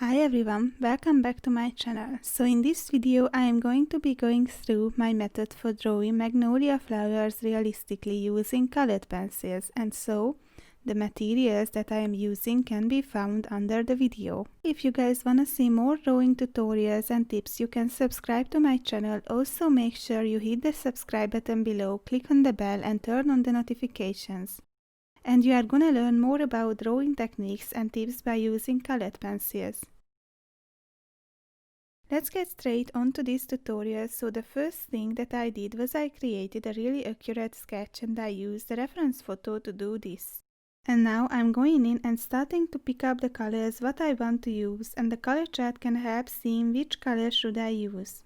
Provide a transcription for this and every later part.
Hi everyone, welcome back to my channel. So in this video I am going to be going through my method for drawing magnolia flowers realistically using colored pencils, and so the materials that I am using can be found under the video. If you guys wanna see more drawing tutorials and tips, you can subscribe to my channel. Also make sure you hit the subscribe button below, click on the bell and turn on the notifications. And you are gonna learn more about drawing techniques and tips by using colored pencils. Let's get straight onto this tutorial. So the first thing that I did was I created a really accurate sketch and I used the reference photo to do this. And now I'm going in and starting to pick up the colors what I want to use, and the color chart can help seeing which color should I use.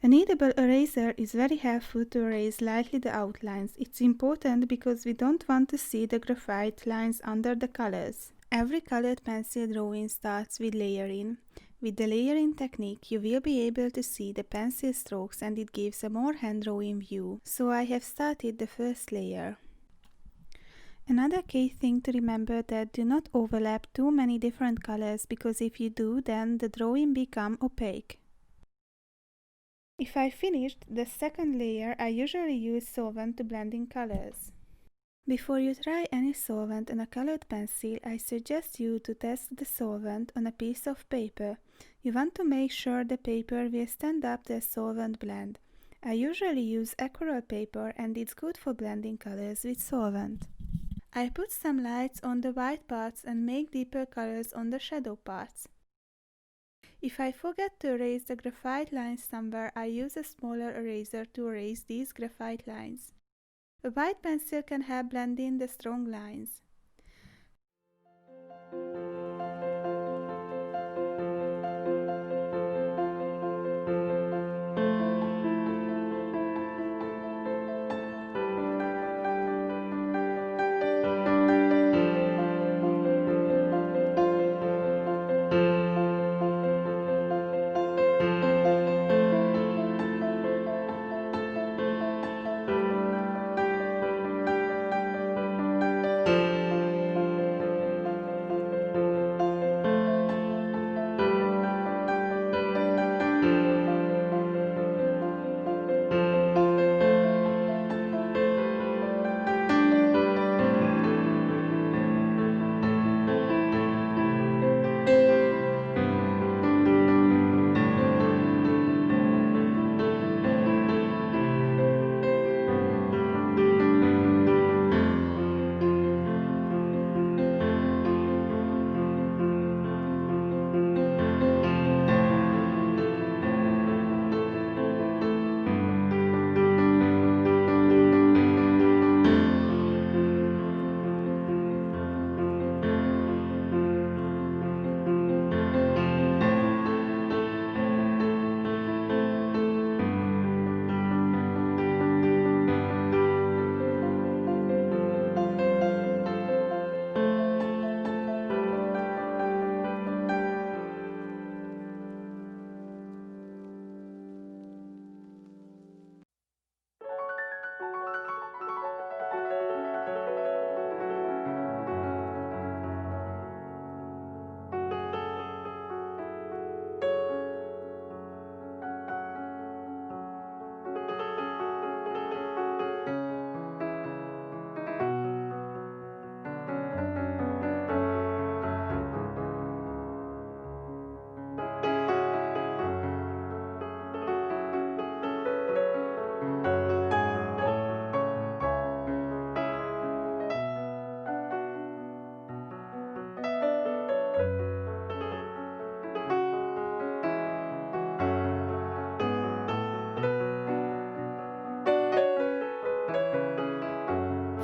A kneadable eraser is very helpful to erase lightly the outlines. It's important because we don't want to see the graphite lines under the colors. Every colored pencil drawing starts with layering. With the layering technique, you will be able to see the pencil strokes and it gives a more hand-drawing view. So I have started the first layer. Another key thing to remember that do not overlap too many different colors, because if you do, then the drawing becomes opaque. If I finished the second layer, I usually use solvent to blend in colors. Before you try any solvent on a colored pencil, I suggest you to test the solvent on a piece of paper. You want to make sure the paper will stand up to a solvent blend. I usually use aquarelle paper and it's good for blending colors with solvent. I put some lights on the white parts and make deeper colors on the shadow parts. If I forget to erase the graphite lines somewhere, I use a smaller eraser to erase these graphite lines. A white pencil can help blend in the strong lines.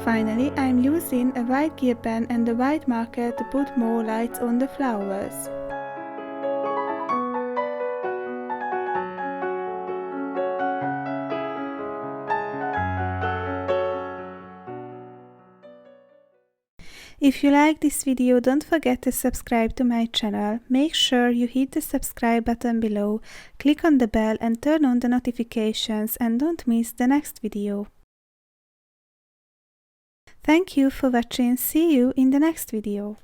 Finally, I am using a white gear pen and a white marker to put more lights on the flowers. If you like this video, don't forget to subscribe to my channel. Make sure you hit the subscribe button below, click on the bell and turn on the notifications, and don't miss the next video. Thank you for watching. See you in the next video.